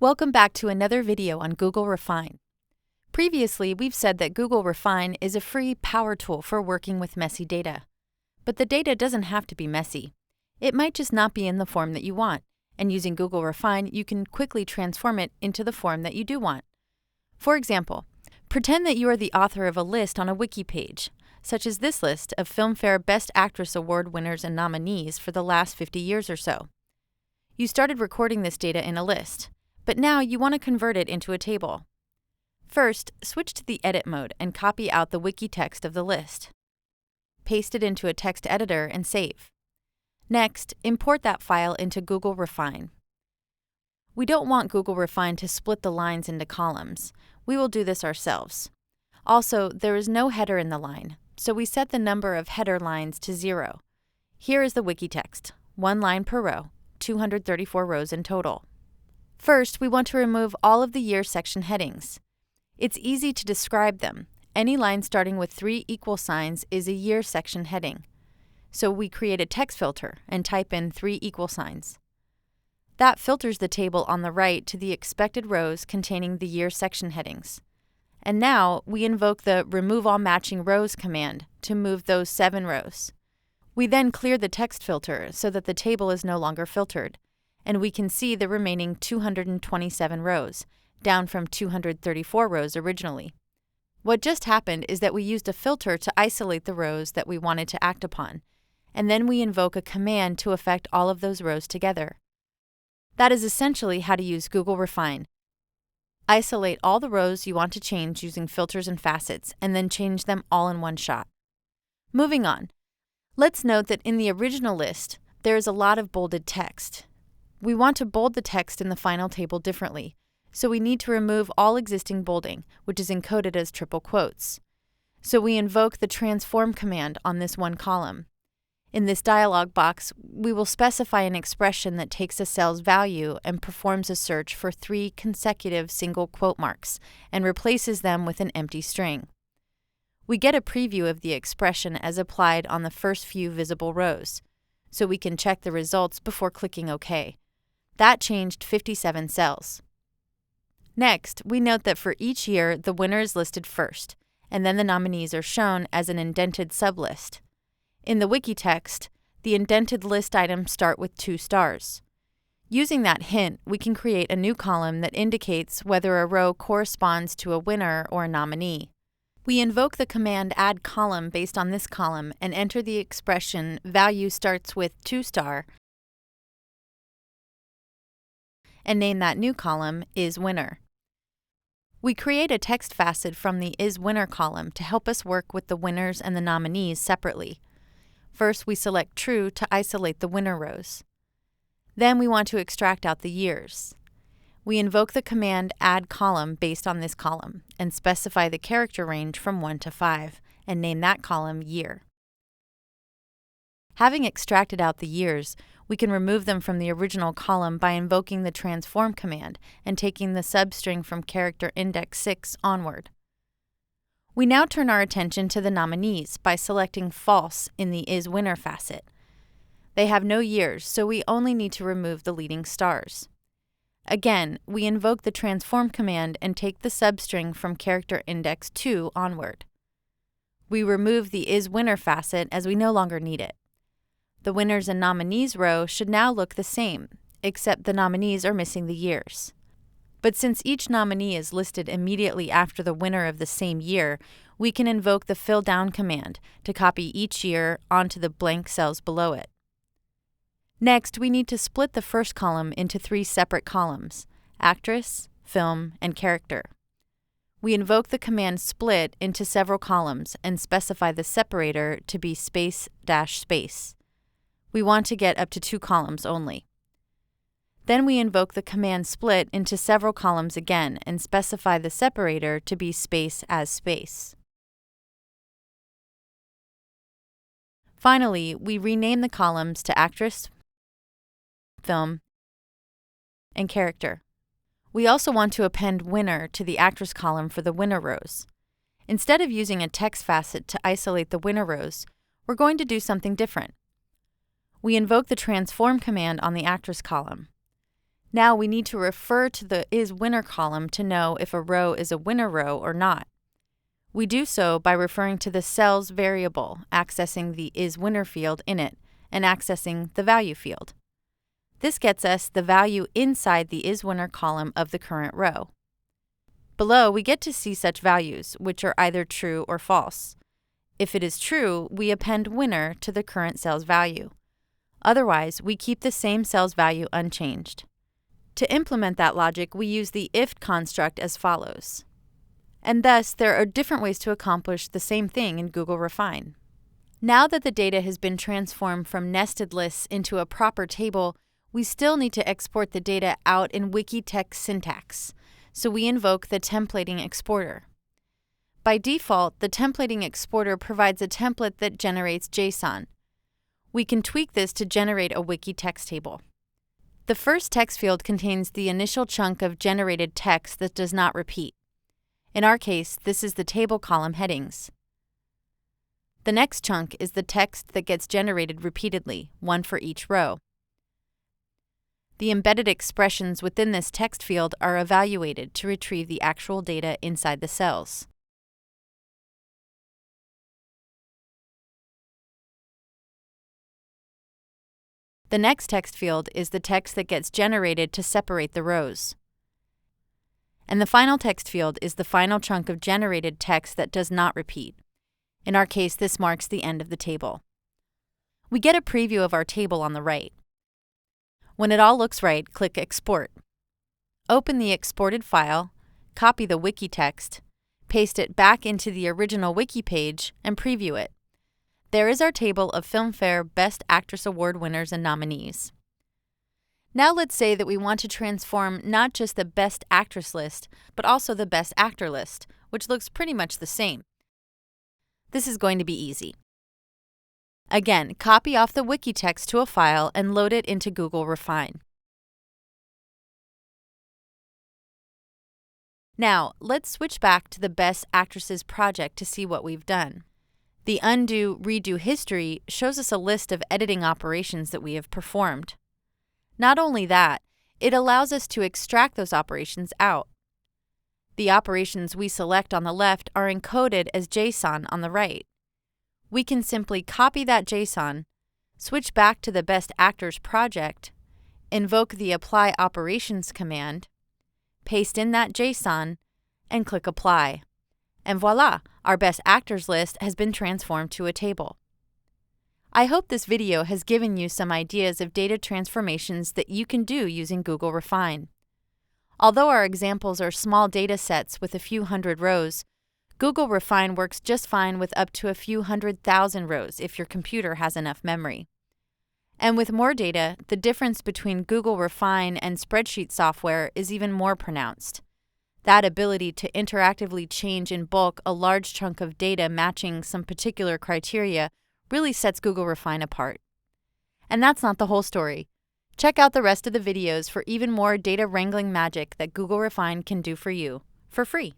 Welcome back to another video on Google Refine. Previously, we've said that Google Refine is a free power tool for working with messy data. But the data doesn't have to be messy. It might just not be in the form that you want, and using Google Refine, you can quickly transform it into the form that you do want. For example, pretend that you are the author of a list on a wiki page, such as this list of Filmfare Best Actress Award winners and nominees for the last 50 years or so. You started recording this data in a list, but now you want to convert it into a table. First, switch to the Edit mode and copy out the wiki text of the list. Paste it into a text editor and save. Next, import that file into Google Refine. We don't want Google Refine to split the lines into columns. We will do this ourselves. Also, there is no header in the line, so we set the number of header lines to 0. Here is the wiki text, 1 line per row, 234 rows in total. First, we want to remove all of the year section headings. It's easy to describe them. Any line starting with 3 equal signs is a year section heading. So we create a text filter and type in 3 equal signs. That filters the table on the right to the expected rows containing the year section headings. And now we invoke the Remove All Matching Rows command to move those 7 rows. We then clear the text filter so that the table is no longer filtered, and we can see the remaining 227 rows, down from 234 rows originally. What just happened is that we used a filter to isolate the rows that we wanted to act upon, and then we invoke a command to affect all of those rows together. That is essentially how to use Google Refine. Isolate all the rows you want to change using filters and facets, and then change them all in one shot. Moving on, let's note that in the original list, there is a lot of bolded text. We want to bold the text in the final table differently, so we need to remove all existing bolding, which is encoded as triple quotes. So we invoke the transform command on this one column. In this dialog box, we will specify an expression that takes a cell's value and performs a search for 3 consecutive single quote marks and replaces them with an empty string. We get a preview of the expression as applied on the first few visible rows, so we can check the results before clicking OK. That changed 57 cells. Next, we note that for each year, the winner is listed first, and then the nominees are shown as an indented sublist. In the wiki text, the indented list items start with 2 stars. Using that hint, we can create a new column that indicates whether a row corresponds to a winner or a nominee. We invoke the command add column based on this column and enter the expression value starts with 2 star and name that new column is winner. We create a text facet from the is winner column to help us work with the winners and the nominees separately. First, we select true to isolate the winner rows. Then we want to extract out the years. We invoke the command add column based on this column and specify the character range from 1 to 5 and name that column year. Having extracted out the years, we can remove them from the original column by invoking the transform command and taking the substring from character index 6 onward. We now turn our attention to the nominees by selecting false in the is winner facet. They have no years, so we only need to remove the leading stars. Again, we invoke the transform command and take the substring from character index 2 onward. We remove the is winner facet as we no longer need it. The winners and nominees row should now look the same, except the nominees are missing the years. But since each nominee is listed immediately after the winner of the same year, we can invoke the fill down command to copy each year onto the blank cells below it. Next, we need to split the first column into 3 separate columns: actress, film, and character. We invoke the command split into several columns and specify the separator to be space-space. We want to get up to 2 columns only. Then we invoke the command split into several columns again and specify the separator to be space as space. Finally, we rename the columns to actress, film, and character. We also want to append winner to the actress column for the winner rows. Instead of using a text facet to isolate the winner rows, we're going to do something different. We invoke the transform command on the actress column. Now we need to refer to the isWinner column to know if a row is a winner row or not. We do so by referring to the cells variable, accessing the isWinner field in it, and accessing the value field. This gets us the value inside the isWinner column of the current row. Below, we get to see such values, which are either true or false. If it is true, we append winner to the current cell's value. Otherwise, we keep the same cell's value unchanged. To implement that logic, we use the if construct as follows. And thus, there are different ways to accomplish the same thing in Google Refine. Now that the data has been transformed from nested lists into a proper table, we still need to export the data out in Wikitext syntax, so we invoke the templating exporter. By default, the templating exporter provides a template that generates JSON. We can tweak this to generate a wiki text table. The first text field contains the initial chunk of generated text that does not repeat. In our case, this is the table column headings. The next chunk is the text that gets generated repeatedly, one for each row. The embedded expressions within this text field are evaluated to retrieve the actual data inside the cells. The next text field is the text that gets generated to separate the rows. And the final text field is the final chunk of generated text that does not repeat. In our case, this marks the end of the table. We get a preview of our table on the right. When it all looks right, click Export. Open the exported file, copy the wiki text, paste it back into the original wiki page, and preview it. There is our table of Filmfare Best Actress Award winners and nominees. Now let's say that we want to transform not just the Best Actress list, but also the Best Actor list, which looks pretty much the same. This is going to be easy. Again, copy off the wiki text to a file and load it into Google Refine. Now, let's switch back to the Best Actresses project to see what we've done. The Undo Redo history shows us a list of editing operations that we have performed. Not only that, it allows us to extract those operations out. The operations we select on the left are encoded as JSON on the right. We can simply copy that JSON, switch back to the Best Actors project, invoke the Apply Operations command, paste in that JSON, and click Apply. And voila, our Best Actors list has been transformed to a table. I hope this video has given you some ideas of data transformations that you can do using Google Refine. Although our examples are small data sets with a few hundred rows, Google Refine works just fine with up to a few 100,000 rows if your computer has enough memory. And with more data, the difference between Google Refine and spreadsheet software is even more pronounced. That ability to interactively change in bulk a large chunk of data matching some particular criteria really sets Google Refine apart. And that's not the whole story. Check out the rest of the videos for even more data wrangling magic that Google Refine can do for you, for free.